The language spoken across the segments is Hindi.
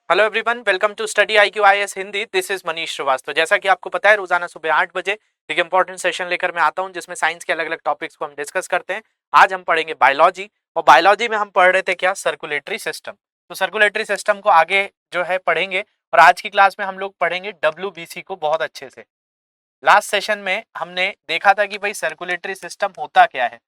Hello everyone, welcome to study IQ IAS Hindi. This is Manish Srivastava. जैसा कि आपको पता है, रोजाना सुबह 8 बजे एक इंपॉर्टेंट सेशन लेकर मैं आता हूं जिसमें साइंस के अलग अलग टॉपिक्स को हम डिस्कस करते हैं। आज हम पढ़ेंगे बायोलॉजी, और बायोलॉजी में हम पढ़ रहे थे क्या, सर्कुलेटरी सिस्टम। तो सर्कुलेटरी सिस्टम को आगे जो है पढ़ेंगे, और आज की क्लास में हम लोग पढ़ेंगे WBC को बहुत अच्छे से। लास्ट सेशन में हमने देखा था कि भाई सर्कुलेटरी सिस्टम होता क्या है।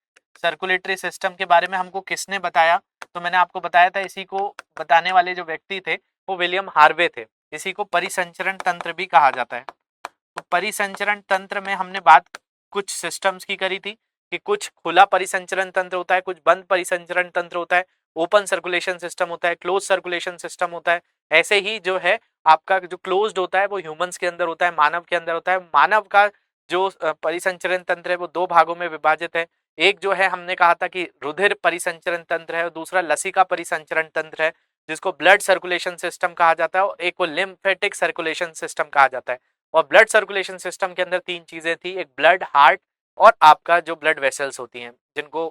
सर्कुलेटरी सिस्टम के बारे में हमको किसने बताया, तो मैंने आपको बताया था, इसी को बताने वाले जो व्यक्ति थे वो विलियम हार्वे थे। इसी को परिसंचरण तंत्र भी कहा जाता है। तो परिसंचरण तंत्र में हमने बात कुछ सिस्टम्स की करी थी कि कुछ खुला परिसंचरण तंत्र होता है, कुछ बंद परिसंचरण तंत्र होता है, ओपन सर्कुलेशन सिस्टम होता है, क्लोज सर्कुलेशन सिस्टम होता है। ऐसे ही जो है आपका जो क्लोज्ड होता है वो ह्यूमंस के अंदर होता है, मानव के अंदर होता है। मानव का जो परिसंचरण तंत्र है वो दो भागों में विभाजित है। एक जो है हमने कहा था कि रुधिर परिसंचरण तंत्र है, और दूसरा लसिका परिसंचरण तंत्र है जिसको ब्लड सर्कुलेशन सिस्टम कहा जाता है, और एक को लिम्फेटिक सर्कुलेशन सिस्टम कहा जाता है। और ब्लड सर्कुलेशन सिस्टम के अंदर तीन चीजें थी, एक ब्लड, हार्ट और आपका जो ब्लड वेसल्स होती हैं जिनको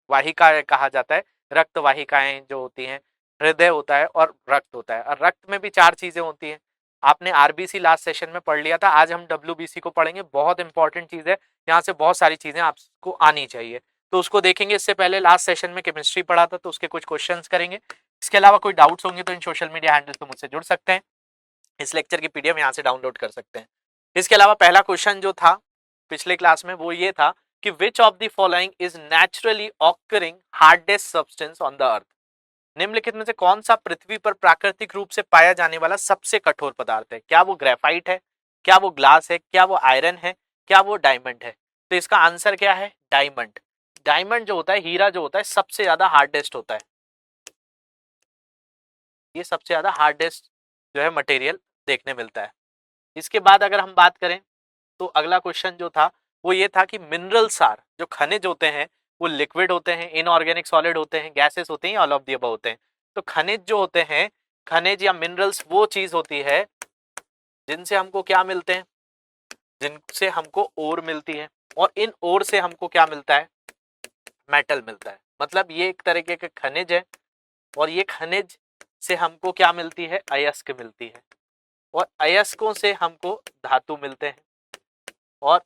वाहिका कहा जाता है। रक्त वाहिकाएं जो होती हैं, हृदय होता है और रक्त होता है। और रक्त में भी चार चीजें होती हैं। आपने आरबीसी लास्ट सेशन में पढ़ लिया था, आज हम WBC को पढ़ेंगे। बहुत इंपॉर्टेंट चीज है, यहाँ से बहुत सारी चीजें आपको आनी चाहिए, तो उसको देखेंगे। इससे पहले लास्ट सेशन में केमिस्ट्री पढ़ा था, तो उसके कुछ क्वेश्चंस करेंगे। इसके अलावा कोई डाउट्स होंगे तो इन सोशल मीडिया हैंडल पे मुझसे जुड़ सकते हैं। इस लेक्चर की PDF यहाँ से डाउनलोड कर सकते हैं। इसके अलावा पहला क्वेश्चन जो था पिछले क्लास में वो ये था कि which of the following is naturally occurring hardest substance on the earth. निम्नलिखित में से कौन सा पृथ्वी पर प्राकृतिक रूप से पाया जाने वाला सबसे कठोर पदार्थ है? क्या वो ग्रेफाइट है, क्या वो ग्लास है, क्या वो आयरन है, क्या वो डायमंड है? तो इसका आंसर क्या है? डायमंड। डायमंड जो होता है, हीरा जो होता है, सबसे ज्यादा हार्डेस्ट होता है। ये सबसे ज्यादा हार्डेस्ट जो है मटेरियल देखने मिलता है। इसके बाद अगर हम बात करें तो अगला क्वेश्चन जो था वो ये था कि मिनरल सार जो खनिज होते हैं वो लिक्विड होते हैं, इनऑर्गेनिक सॉलिड होते हैं, गैसेस होते हैं, ऑल ऑफ द अबव होते हैं। तो खनिज जो होते हैं, खनिज या मिनरल्स वो चीज होती है जिनसे हमको क्या मिलते हैं, जिनसे हमको ओर मिलती है, और इन ओर से हमको क्या मिलता है? मेटल मिलता है। मतलब ये एक तरीके के खनिज है, और ये खनिज से हमको क्या मिलती है? अयस्क मिलती है, और अयस्कों से हमको धातु मिलते हैं, और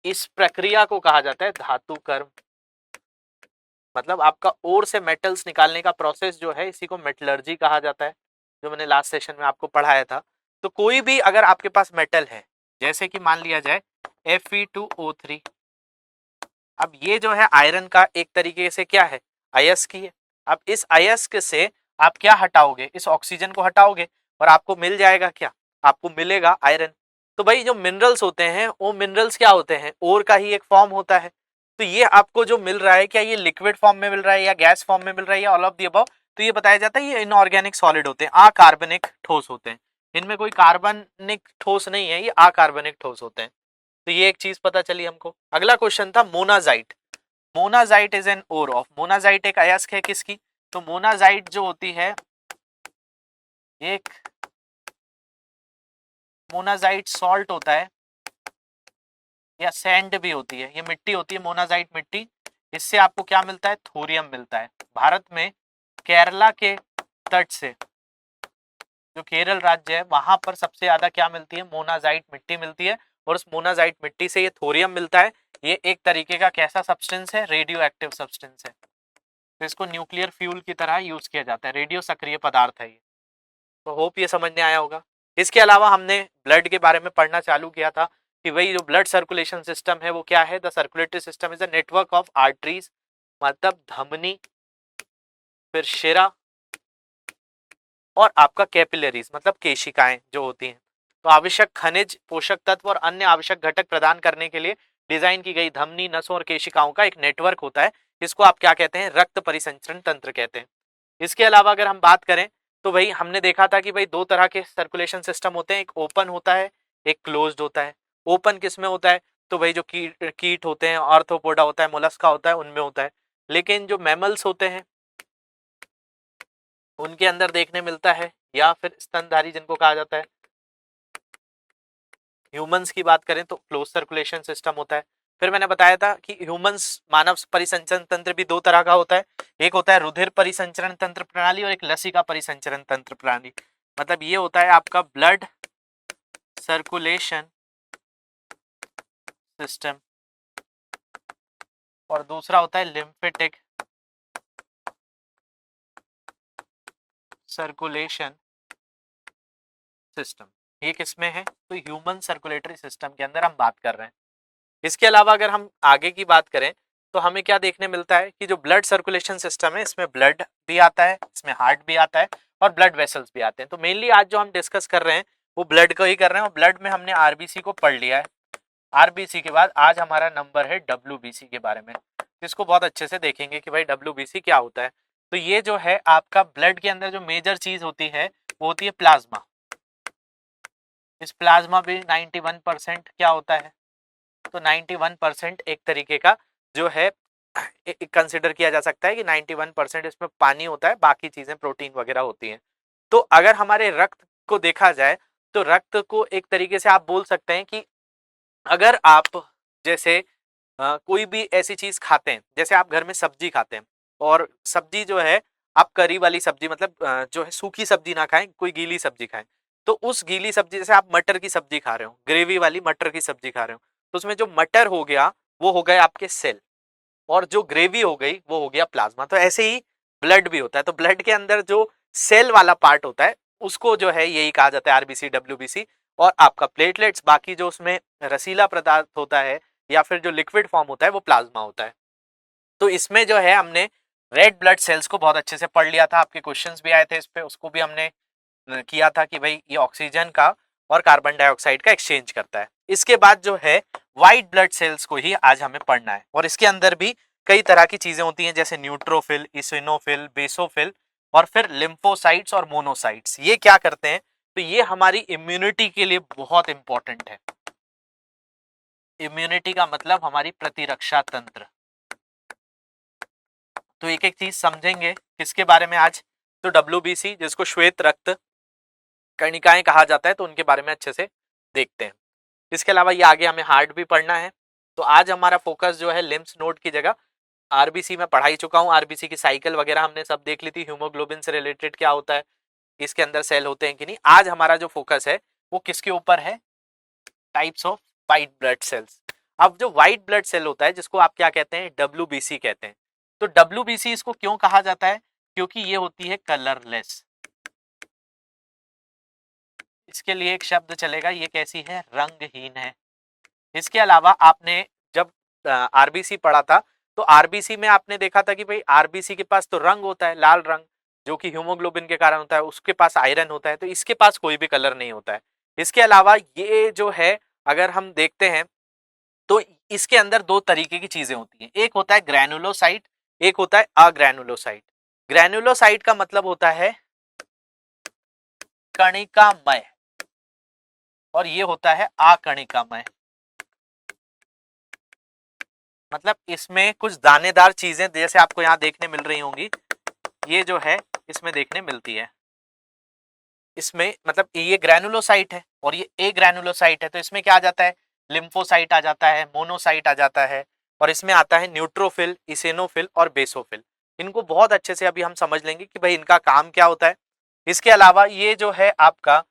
इस प्रक्रिया को कहा जाता है धातु कर्म। मतलब आपका ओर से मेटल्स निकालने का प्रोसेस जो है इसी को मेटलर्जी कहा जाता है, जो मैंने लास्ट सेशन में आपको पढ़ाया था। तो कोई भी अगर आपके पास मेटल है, जैसे कि मान लिया जाए Fe2O3, अब ये जो है आयरन का एक तरीके से क्या है? अयस्क ही है। अब इस अयस्क से आप क्या हटाओगे? इस ऑक्सीजन को हटाओगे, और आपको मिल जाएगा क्या? आपको मिलेगा आयरन। तो भाई जो मिनरल्स होते हैं वो मिनरल्स क्या होते हैं? ओर का ही एक फॉर्म होता है। तो ये आपको जो मिल रहा है, क्या ये लिक्विड फॉर्म में मिल रहा है या गैस फॉर्म में मिल रहा है या ऑल ऑफ द अबव? तो ये बताया जाता है ये इनऑर्गेनिक सॉलिड होते हैं, अकार्बनिक ठोस होते हैं। इनमें कोई कार्बनिक ठोस नहीं है, ये अकार्बनिक ठोस होते हैं। तो ये एक चीज पता चली हमको। अगला क्वेश्चन था monazite. Monazite is an ore of, monazite एक अयस्क है किसकी? तो मोनाजाइट जो होती है, एक मोनाजाइट सॉल्ट होता है, या सैंड भी होती है, ये मिट्टी होती है, मोनाजाइट मिट्टी। इससे आपको क्या मिलता है? थोरियम मिलता है। भारत में केरला के तट से, जो केरल राज्य है, वहां पर सबसे ज्यादा क्या मिलती है? मोनाजाइट मिट्टी मिलती है, और उस मोनाजाइट मिट्टी से ये थोरियम मिलता है। ये एक तरीके का कैसा सब्सटेंस है? रेडियो एक्टिव सब्सटेंस है। तो इसको न्यूक्लियर फ्यूल की तरह यूज किया जाता है, रेडियो सक्रिय पदार्थ है ये। तो होप ये समझ में आया होगा। इसके अलावा हमने ब्लड के बारे में पढ़ना चालू किया था कि वही जो ब्लड सर्कुलेशन सिस्टम है वो क्या है? The circulatory system is a network of arteries, मतलब धमनी, फिर शिरा, और आपका कैपिलरीज मतलब केशिकाएं जो होती हैं। तो आवश्यक खनिज, पोषक तत्व और अन्य आवश्यक घटक प्रदान करने के लिए डिजाइन की गई धमनी, नसों और केशिकाओं का एक नेटवर्क होता है। इसको आप क्या कहते हैं? रक्त परिसंचरण तंत्र कहते हैं। इसके अलावा अगर हम बात करें तो भाई हमने देखा था कि भाई दो तरह के सर्कुलेशन सिस्टम होते हैं, एक ओपन होता है, एक क्लोज्ड होता है। ओपन किस में होता है? तो भाई जो कीट होते हैं, आर्थ्रोपोडा होता है, मोलस्का होता है, उनमें होता है। लेकिन जो मैमल्स होते हैं उनके अंदर देखने मिलता है, या फिर स्तनधारी जिनको कहा जाता है। ह्यूमंस की बात करें तो क्लोज सर्कुलेशन सिस्टम होता है। फिर मैंने बताया था कि ह्यूमंस मानव परिसंचरण तंत्र भी दो तरह का होता है, एक होता है रुधिर परिसंचरण तंत्र प्रणाली और एक लसिका परिसंचरण तंत्र प्रणाली। मतलब ये होता है आपका ब्लड सर्कुलेशन सिस्टम, और दूसरा होता है लिम्फेटिक सर्कुलेशन सिस्टम। ये किसमें है? तो ह्यूमन सर्कुलेटरी सिस्टम के अंदर हम बात कर रहे हैं। इसके अलावा अगर हम आगे की बात करें तो हमें क्या देखने मिलता है कि जो ब्लड सर्कुलेशन सिस्टम है इसमें ब्लड भी आता है, इसमें हार्ट भी आता है और ब्लड वेसल्स भी आते हैं। तो मेनली आज जो हम डिस्कस कर रहे हैं वो ब्लड को ही कर रहे हैं, और ब्लड में हमने आरबीसी को पढ़ लिया है। आरबीसी के बाद आज हमारा नंबर है डब्ल्यूबीसी के बारे में, जिसको बहुत अच्छे से देखेंगे कि भाई डब्ल्यूबीसी क्या होता है। तो ये जो है आपका ब्लड के अंदर जो मेजर चीज होती है वो होती है प्लाज्मा। इस प्लाज्मा भी 91% क्या होता है? तो 91% एक तरीके का जो है कंसिडर किया जा सकता है कि 91% इसमें पानी होता है, बाकी चीजें प्रोटीन वगैरह होती हैं। तो अगर हमारे रक्त को देखा जाए तो रक्त को एक तरीके से आप बोल सकते हैं कि अगर आप जैसे कोई भी ऐसी चीज खाते हैं, जैसे आप घर में सब्जी खाते हैं और सब्जी जो है आप करी वाली सब्जी मतलब जो है सूखी सब्जी ना खाएं, कोई गीली सब्जी खाएं। तो उस गीली सब्जी, जैसे आप मटर की सब्जी खा रहे हो, ग्रेवी वाली मटर की सब्जी खा रहे हो, तो उसमें जो मटर हो गया वो हो गए आपके सेल, और जो ग्रेवी हो गई वो हो गया प्लाज्मा। तो ऐसे ही ब्लड भी होता है। तो ब्लड के अंदर जो सेल वाला पार्ट होता है उसको जो है यही कहा जाता है आरबीसी डब्ल्यूबीसी, और आपका प्लेटलेट्स, बाकी जो उसमें रसीला पदार्थ होता है या फिर जो लिक्विड फॉर्म होता है वो प्लाज्मा होता है। तो इसमें जो है हमने रेड ब्लड सेल्स को बहुत अच्छे से पढ़ लिया था, आपके क्वेश्चंस भी आए थे इस पे, उसको भी हमने किया था कि भाई ये ऑक्सीजन का और कार्बन डाइऑक्साइड का एक्सचेंज करता है। इसके बाद जो है व्हाइट ब्लड सेल्स को ही आज हमें पढ़ना है, और इसके अंदर भी कई तरह की चीजें होती हैं, जैसे न्यूट्रोफिल, इसिनोफिल, बेसोफिल और फिर लिम्फोसाइट्स और मोनोसाइट्स। ये क्या करते हैं? तो ये हमारी इम्यूनिटी के लिए बहुत इंपॉर्टेंट है। इम्यूनिटी का मतलब हमारी प्रतिरक्षा तंत्र। तो एक एक चीज समझेंगे किसके बारे में आज। तो डब्ल्यूबीसी, जिसको श्वेत रक्त कणिकाएं कहा जाता है, तो उनके बारे में अच्छे से देखते हैं। इसके अलावा ये आगे हमें हार्ट भी पढ़ना है। तो आज हमारा फोकस जो है लिम्फ नोड की जगह आरबीसी में पढ़ा ही चुका हूँ, आरबीसी की साइकिल वगैरह हमने सब देख ली थी, हीमोग्लोबिन से रिलेटेड क्या होता है, इसके अंदर सेल होते हैं कि नहीं। आज हमारा जो फोकस है वो किसके ऊपर है? Types of white blood cells. अब जो व्हाइट ब्लड सेल होता है जिसको आप क्या कहते हैं? डब्ल्यूबीसी कहते हैं। तो डब्ल्यूबीसी इसको क्यों कहा जाता है? क्योंकि ये होती है कलरलेस। इसके लिए एक शब्द चलेगा, ये कैसी है? रंगहीन है। इसके अलावा आपने जब आरबीसी पढ़ा था तो आरबीसी में आपने देखा था कि भाई आरबीसी के पास तो रंग होता है, लाल रंग, जो कि हीमोग्लोबिन के कारण होता है, उसके पास आयरन होता है, तो इसके पास कोई भी कलर नहीं होता है। इसके अलावा ये जो है अगर हम देखते हैं तो इसके अंदर दो तरीके की चीजें होती हैं, एक होता है ग्रैनुलोसाइट, एक होता है अग्रैनुलोसाइट। ग्रैनुलोसाइट का मतलब होता है कणिकामय, और ये होता है अकणिकामय। मतलब इसमें कुछ दानेदार चीजें जैसे आपको यहाँ देखने मिल रही होंगी, ये जो है इसमें देखने मिलती है। इसमें मतलब ये ग्रैनुलोसाइट है और ये ए ग्रैनुलोसाइट है, तो इसमें क्या आ जाता है? लिम्फोसाइट आ जाता है, मोनोसाइट आ जाता है, और इसमें आता है न्यूट्रोफिल, इसेनोफिल और बेसोफिल। इनको बहुत अच्छे से अभी हम समझ लेंगे कि भाई इनका काम क्या होता है। इसके अलावा ये जो है आपका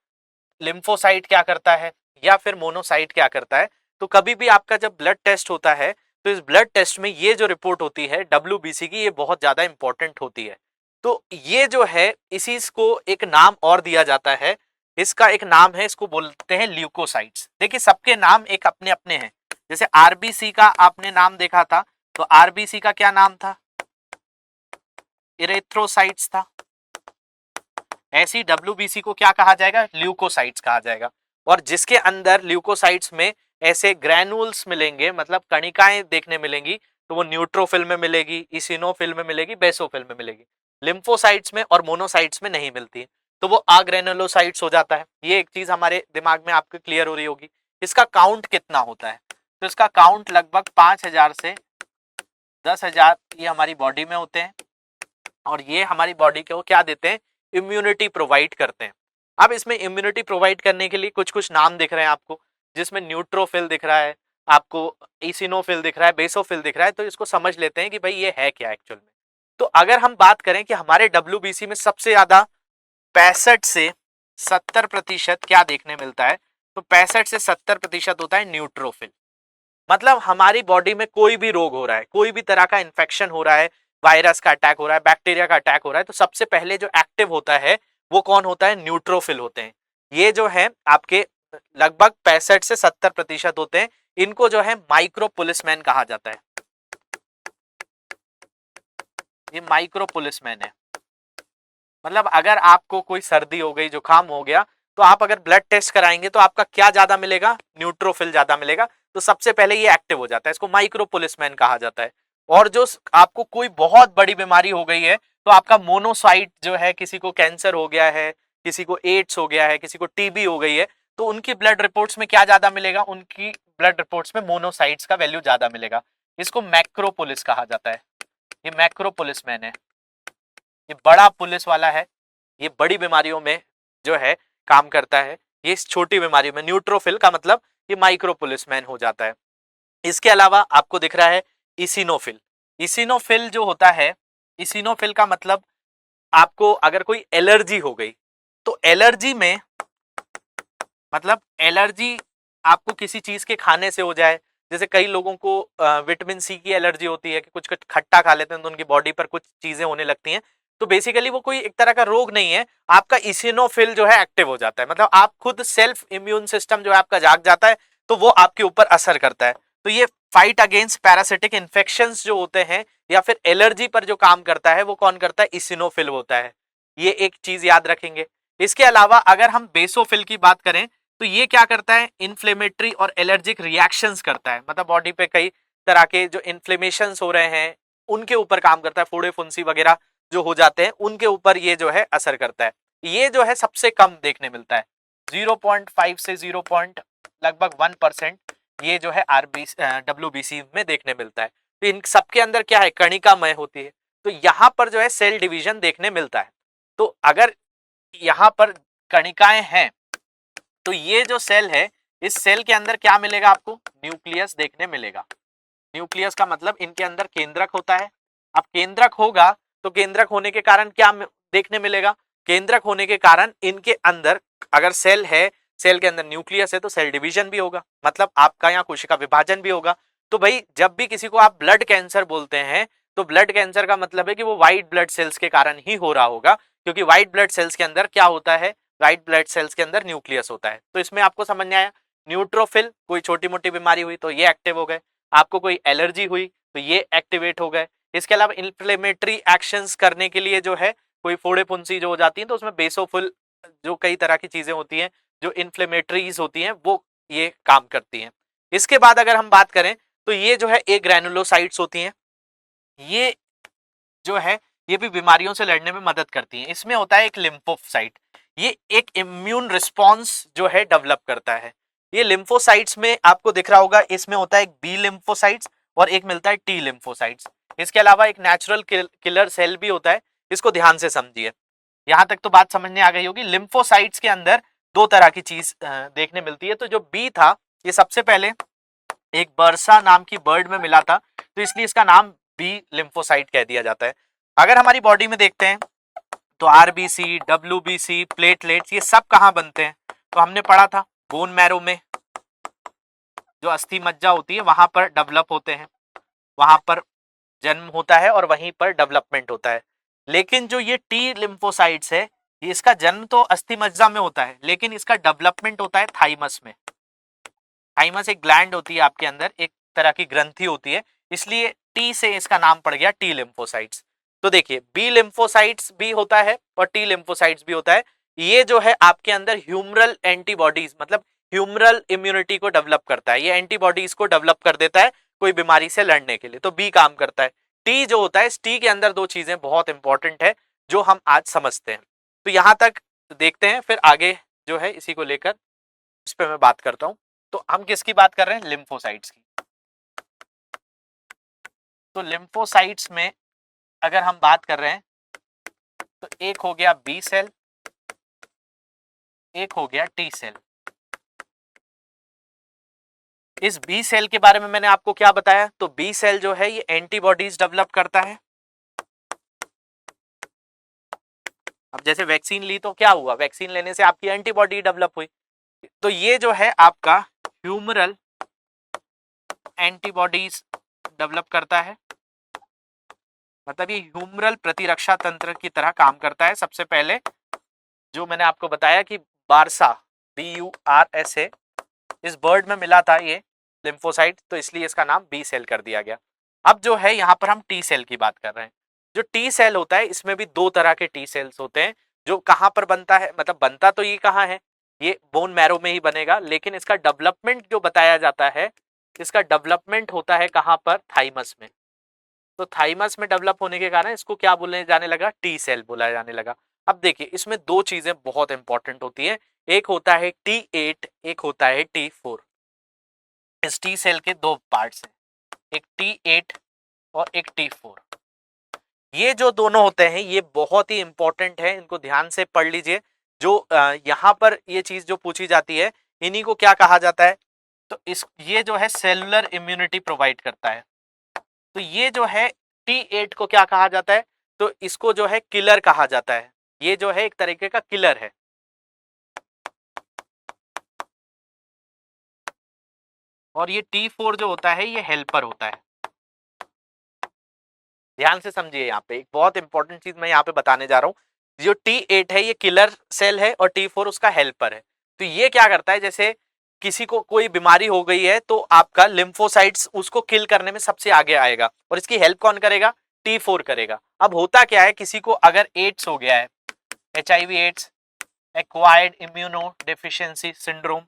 लिम्फोसाइट क्या करता है या फिर मोनोसाइट क्या करता है, तो कभी भी आपका जब ब्लड टेस्ट होता है तो इस ब्लड टेस्ट में ये जो रिपोर्ट होती है डब्ल्यूबीसी की, ये बहुत ज्यादा इंपॉर्टेंट होती है। तो ये जो है इसी को एक नाम और दिया जाता है, इसका एक नाम है, इसको बोलते हैं ल्यूकोसाइट्स। देखिए सबके नाम एक अपने अपने हैं। जैसे आरबीसी का आपने नाम देखा था, तो आरबीसी का क्या नाम था? इरेथ्रोसाइट्स था। ऐसी डब्ल्यूबीसी को क्या कहा जाएगा? ल्यूकोसाइट्स कहा जाएगा। और जिसके अंदर ल्यूकोसाइट्स में ऐसे ग्रैनुल्स मिलेंगे, मतलब कणिकाएं देखने मिलेंगी, तो वो न्यूट्रोफिल में मिलेगी, इसिनोफिल में मिलेगी, बेसोफिल में मिलेगी। लिम्फोसाइट्स में और मोनोसाइट्स में नहीं मिलती, तो वो अग्रेनुलोसाइट्स हो जाता है। ये एक चीज हमारे दिमाग में आपके क्लियर हो रही होगी। इसका काउंट कितना होता है? तो इसका काउंट लगभग 5000 से 10,000 ये हमारी बॉडी में होते हैं, और ये हमारी बॉडी को क्या देते हैं? इम्यूनिटी प्रोवाइड करते हैं। अब इसमें इम्यूनिटी प्रोवाइड करने के लिए कुछ कुछ नाम दिख रहे हैं आपको, जिसमें न्यूट्रोफिल दिख रहा है आपको, इसिनोफिल दिख रहा है, बेसोफिल दिख रहा है। तो इसको समझ लेते हैं कि भाई ये है क्या एक्चुअल में। तो अगर हम बात करें कि हमारे डब्ल्यूबीसी में सबसे ज्यादा 65 से 70% क्या देखने मिलता है, तो 65 से 70% होता है न्यूट्रोफिल। मतलब हमारी बॉडी में कोई भी रोग हो रहा है, कोई भी तरह का इन्फेक्शन हो रहा है, वायरस का अटैक हो रहा है, बैक्टीरिया का अटैक हो रहा है, तो सबसे पहले जो एक्टिव होता है वो कौन होता है, न्यूट्रोफिल होते हैं। ये जो है आपके लगभग 65 से 70% होते हैं। इनको जो है माइक्रो पुलिसमैन कहा जाता है। ये माइक्रो पुलिसमैन है। मतलब अगर आपको कोई सर्दी हो गई, जुकाम हो गया, तो आप अगर ब्लड टेस्ट कराएंगे तो आपका क्या ज्यादा मिलेगा, न्यूट्रोफिल ज्यादा मिलेगा। तो सबसे पहले ये एक्टिव हो जाता है, इसको माइक्रो पुलिसमैन कहा जाता है। और जो आपको कोई बहुत बड़ी बीमारी हो गई है, तो आपका मोनोसाइट जो है, किसी को कैंसर हो गया है, किसी को एड्स हो गया है, किसी को टीबी हो गई है, तो उनकी ब्लड रिपोर्ट्स में क्या ज्यादा मिलेगा, उनकी ब्लड रिपोर्ट्स में मोनोसाइट्स का वैल्यू ज्यादा मिलेगा। इसको मैक्रोपुलिस कहा जाता है। ये मैक्रो पुलिसमैन है, ये बड़ा पुलिस वाला है, ये बड़ी बीमारियों में जो है काम करता है। ये छोटी बीमारियों में न्यूट्रोफिल का मतलब ये माइक्रो पुलिसमैन हो जाता है। इसके अलावा आपको दिख रहा है इसिनोफिल। इसिनोफिल जो होता है, इसिनोफिल का मतलब आपको अगर कोई एलर्जी हो गई, तो एलर्जी में मतलब एलर्जी आपको किसी चीज के खाने से हो जाए, जैसे कई लोगों को विटामिन सी की एलर्जी होती है कि कुछ खट्टा खा लेते हैं तो उनकी बॉडी पर कुछ चीजें होने लगती हैं। तो बेसिकली वो कोई एक तरह का रोग नहीं है, आपका इसिनोफिल जो है एक्टिव हो जाता है। मतलब आप खुद सेल्फ इम्यून सिस्टम जो है आपका जाग जाता है, तो वो आपके ऊपर असर करता है। तो ये फाइट अगेंस्ट पैरासिटिक इन्फेक्शंस जो होते हैं या फिर एलर्जी पर जो काम करता है वो कौन करता है, इसिनोफिल होता है। ये एक चीज याद रखेंगे। इसके अलावा अगर हम बेसोफिल की बात करें, तो ये क्या करता है, इन्फ्लेमेटरी और एलर्जिक रिएक्शंस करता है। मतलब बॉडी पे कई तरह के जो इन्फ्लेमेशंस हो रहे हैं उनके ऊपर काम करता है, फोड़े फुंसी वगैरह जो हो जाते हैं उनके ऊपर ये जो है असर करता है। ये जो है सबसे कम देखने मिलता है, 0.5 से 0. लगभग 1% ये जो है WBC में देखने मिलता है। तो इन सबके अंदर क्या है, कणिकामय होती है, तो यहां पर जो है सेल डिवीजन देखने मिलता है। तो अगर यहां पर कणिकाएं हैं, तो ये जो सेल है, इस सेल के अंदर क्या मिलेगा आपको, न्यूक्लियस देखने मिलेगा। न्यूक्लियस का मतलब इनके अंदर केंद्रक होता है। अब केंद्रक होगा तो केंद्रक होने के कारण क्या देखने मिलेगा, केंद्रक होने के कारण इनके अंदर अगर सेल है, सेल के अंदर न्यूक्लियस है, तो सेल डिवीजन भी होगा, मतलब आपका यहाँ कोशिका विभाजन भी होगा। तो भाई जब भी किसी को आप ब्लड कैंसर बोलते हैं, तो ब्लड कैंसर का मतलब है कि वो व्हाइट ब्लड सेल्स के कारण ही हो रहा होगा, क्योंकि व्हाइट ब्लड सेल्स के अंदर क्या होता है, व्हाइट ब्लड सेल्स के अंदर न्यूक्लियस होता है। तो इसमें आपको समझ में आया, न्यूट्रोफिल कोई छोटी मोटी बीमारी हुई तो ये एक्टिव हो गए, आपको कोई एलर्जी हुई तो ये एक्टिवेट हो गए। इसके अलावा इन्फ्लेमेटरी एक्शंस करने के लिए जो है कोई फोड़े फुंसी जो हो जाती है, तो उसमें बेसोफिल जो कई तरह की चीजें होती हैं जो इन्फ्लेमेटरीज होती हैं वो ये काम करती हैं। इसके बाद अगर हम बात करें तो ये जो है ए ग्रैनुलोसाइट्स होती हैं, ये जो है ये भी बीमारियों से लड़ने में मदद करती हैं। इसमें होता है एक लिम्फोसाइट, ये एक इम्यून रिस्पॉन्स जो है डेवलप करता है। ये लिम्फोसाइट्स में आपको दिख रहा होगा, इसमें होता है एक बी लिम्फोसाइट्स और एक मिलता है टी लिम्फोसाइट्स। इसके अलावा एक नेचुरल किलर सेल भी होता है, इसको ध्यान से समझिए। यहां तक तो बात समझने आ गई होगी। लिम्फोसाइट्स के अंदर दो तरह की चीज देखने मिलती है। तो जो बी था, ये सबसे पहले एक बर्सा नाम की बर्ड में मिला था, तो इसलिए इसका नाम बी लिम्फोसाइट कह दिया जाता है। अगर हमारी बॉडी में देखते हैं तो आरबीसी, डब्ल्यूबीसी, प्लेटलेट्स, ये सब कहाँ बनते हैं, तो हमने पढ़ा था बोन मैरो में, जो अस्थि मज्जा होती है वहां पर डेवलप होते हैं, वहां पर जन्म होता है और वहीं पर डेवलपमेंट होता है। लेकिन जो ये टी लिम्फोसाइट्स है, ये इसका जन्म तो अस्थि मज्जा में होता है, लेकिन इसका डेवलपमेंट होता है थाइमस में। थाइमस एक ग्लैंड होती है आपके अंदर, एक तरह की ग्रंथि होती है, इसलिए टी से इसका नाम पड़ गया टी लिम्फोसाइट्स। तो देखिए बी लिम्फोसाइट्स भी होता है और टी लिम्फोसाइट्स भी होता है। ये जो है आपके अंदर ह्यूमरल एंटीबॉडीज मतलब ह्यूमरल इम्यूनिटी को डेवलप करता है, ये एंटीबॉडीज को डेवलप कर देता है कोई बीमारी से लड़ने के लिए, तो बी काम करता है। टी जो होता है, इस टी के अंदर दो चीजें बहुत इंपॉर्टेंट है जो हम आज समझते हैं। तो यहां तक देखते हैं, फिर आगे जो है इसी को लेकर इस पर मैं बात करता हूं। तो हम किसकी बात कर रहे हैं, लिम्फोसाइट्स की। तो लिम्फोसाइट्स में अगर हम बात कर रहे हैं तो एक हो गया बी सेल, एक हो गया टी सेल। इस बी सेल के बारे में मैंने आपको क्या बताया, तो बी सेल जो है ये एंटीबॉडीज डेवलप करता है, अब जैसे वैक्सीन ली तो क्या हुआ, वैक्सीन लेने से आपकी एंटीबॉडी डेवलप हुई, तो ये जो है आपका ह्यूमरल एंटीबॉडीज डेवलप करता है, मतलब ये ह्यूमरल प्रतिरक्षा तंत्र की तरह काम करता है। सबसे पहले जो मैंने आपको बताया कि बारसा, BURSA, इस बर्ड में मिला था ये लिम्फोसाइट, तो इसलिए इसका नाम बी सेल कर दिया गया। अब जो है यहाँ पर हम टी सेल की बात कर रहे हैं। जो टी सेल होता है इसमें भी दो तरह के टी सेल्स होते हैं। जो कहाँ पर बनता है, मतलब बनता तो ये कहाँ है, ये बोन मैरो में ही बनेगा, लेकिन इसका डेवलपमेंट जो बताया जाता है, इसका डेवलपमेंट होता है कहाँ पर, थाइमस में। तो थाइमस में डेवलप होने के कारण इसको क्या बोलने जाने लगा, टी सेल बोला जाने लगा। अब देखिए इसमें दो चीजें बहुत इंपॉर्टेंट होती है, एक होता है T8, एक होता है T4। इस टी सेल के दो पार्ट्स हैं, एक T8 और एक T4। ये जो दोनों होते हैं ये बहुत ही इंपॉर्टेंट है, इनको ध्यान से पढ़ लीजिए। जो यहाँ पर ये चीज जो पूछी जाती है, इन्हीं को क्या कहा जाता है, तो इस ये जो है सेलुलर इम्यूनिटी प्रोवाइड करता है। तो ये जो है T8 को क्या कहा जाता है, तो इसको जो है किलर कहा जाता है। ये जो है एक तरीके का किलर है। और ये T4 जो होता है ये हेल्पर होता है। ध्यान से समझिए, यहाँ पे एक बहुत इंपॉर्टेंट चीज मैं यहाँ पे बताने जा रहा हूँ। जो T8 है ये किलर सेल है और T4 उसका हेल्पर है। तो ये क्या करता है, जैसे किसी को कोई बीमारी हो गई है तो आपका लिम्फोसाइट्स उसको किल करने में सबसे आगे आएगा, और इसकी हेल्प कौन करेगा, T4 करेगा। अब होता क्या है, किसी को अगर एड्स हो गया है, HIV AIDS, acquired immunodeficiency syndrome,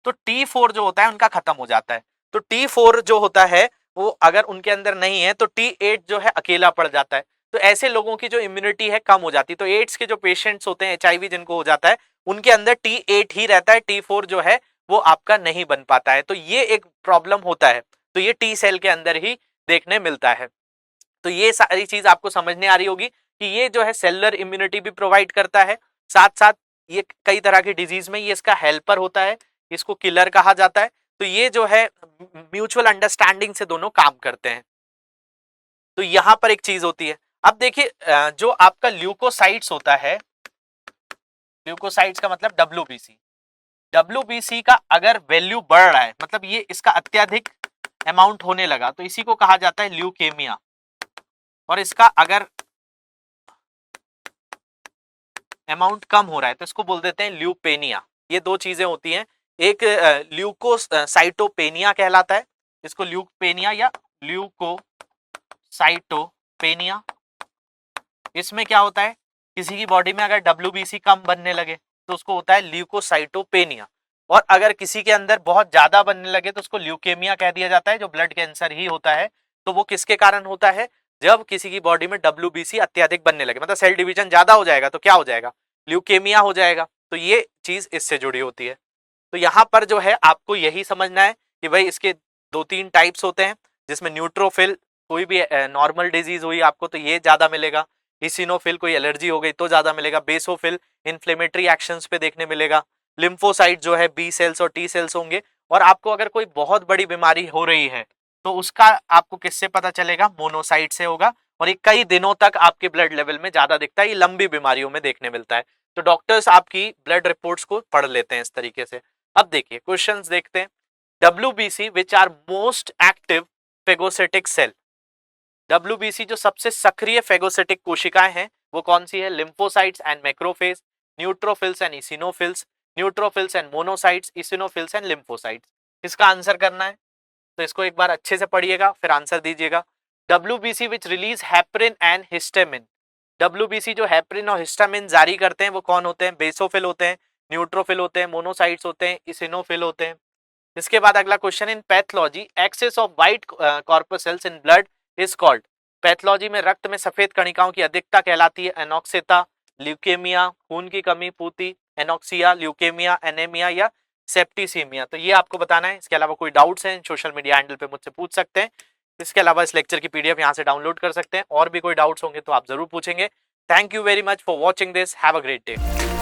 तो T4 जो होता है उनका खत्म हो जाता है। तो T4 जो होता है वो अगर उनके अंदर नहीं है तो T8 जो है अकेला पड़ जाता है। तो ऐसे लोगों की जो इम्यूनिटी है कम हो जाती है। तो एड्स के जो पेशेंट्स होते हैं, HIV जिनको हो जाता है, उनके अंदर T8 ही रहता है, T4 जो है वो आपका नहीं बन पाता है। तो ये एक प्रॉब्लम होता है, तो ये टी सेल के अंदर ही देखने मिलता है। तो ये सारी चीज आपको समझने आ रही होगी कि ये जो है सेलुलर इम्यूनिटी भी प्रोवाइड करता है, साथ साथ ये कई तरह की डिजीज में ये इसका हेल्पर होता है, इसको किलर कहा जाता है। तो ये जो है म्यूचुअल अंडरस्टैंडिंग से दोनों काम करते हैं। तो यहां पर एक चीज होती है, अब देखिए जो आपका ल्यूकोसाइट्स होता है, ल्यूकोसाइट्स का मतलब WBC का अगर वैल्यू बढ़ रहा है, मतलब ये इसका अत्यधिक अमाउंट होने लगा, तो इसी को कहा जाता है ल्यूकेमिया। और इसका अगर अमाउंट कम हो रहा है तो इसको बोल देते हैं ल्यूपेनिया। ये दो चीजें होती हैं, एक ल्यूकोसाइटोपेनिया कहलाता है, इसको ल्यूपेनिया या ल्यूकोसाइटोपेनिया। इसमें क्या होता है, किसी की बॉडी में अगर WBC कम बनने लगे तो उसको होता है ल्यूकोसाइटोपेनिया, और अगर किसी के अंदर बहुत ज्यादा बनने लगे तो उसको ल्यूकेमिया कह दिया जाता है, जो ब्लड कैंसर ही होता है। तो वो किसके कारण होता है, जब किसी की बॉडी में WBC अत्यधिक बनने लगे, मतलब सेल डिवीजन ज्यादा हो जाएगा तो क्या हो जाएगा, ल्यूकेमिया हो जाएगा। तो ये चीज इससे जुड़ी होती है। तो यहाँ पर जो है आपको यही समझना है कि भाई इसके दो तीन टाइप्स होते हैं, जिसमें न्यूट्रोफिल, कोई भी नॉर्मल डिजीज हुई आपको तो ये ज्यादा मिलेगा, इसिनोफिल कोई एलर्जी हो गई तो ज्यादा मिलेगा, बेसोफिल इन्फ्लेमेटरी एक्शंस पे देखने मिलेगा, लिम्फोसाइट जो है बी सेल्स और टी सेल्स होंगे। और आपको अगर कोई बहुत बड़ी बीमारी हो रही है तो उसका आपको किससे पता चलेगा, मोनोसाइट से होगा, और ये कई दिनों तक आपके ब्लड लेवल में ज्यादा दिखता है, ये लंबी बीमारियों में देखने मिलता है। तो डॉक्टर्स आपकी ब्लड रिपोर्ट्स को पढ़ लेते हैं इस तरीके से। अब देखिए क्वेश्चंस देखते हैं। WBC which are most active phagocytic cell, WBC जो सबसे सक्रिय फेगोसिटिक कोशिकाएं हैं वो कौन सी है, lymphocytes and macrophage, neutrophils and इसिनोफिल्स, neutrophils and monocytes, इसिनोफिल्स and lymphocytes. इसका आंसर करना है, तो इसको एक बार अच्छे से पढ़िएगा फिर आंसर दीजिएगा। WBC which release heparin and histamine, WBC जो हेपरिन और हिस्टामिन जारी करते हैं वो कौन होते हैं, बेसोफिल होते हैं, न्यूट्रोफिल होते हैं, मोनोसाइट्स होते हैं, इसिनोफिल होते हैं। इसके बाद अगला question, in pathology excess of white corpuscles in blood is called, pathology में रक्त में सफेद कणिकाओं की अधिकता कहलाती है एनॉक्सिया, ल्यूकेमिया, खून की कमी पूर्ति, एनॉक्सिया, ल्यूकेमिया, एनेमिया या सेप्टिसीमिया। तो ये आपको बताना है। इसके अलावा कोई डाउट्स हैं सोशल मीडिया हैंडल पे मुझसे पूछ सकते हैं। इसके अलावा इस लेक्चर की PDF यहाँ से डाउनलोड कर सकते हैं, और भी कोई डाउट्स होंगे तो आप जरूर पूछेंगे। Thank you very much for watching this, have a great day.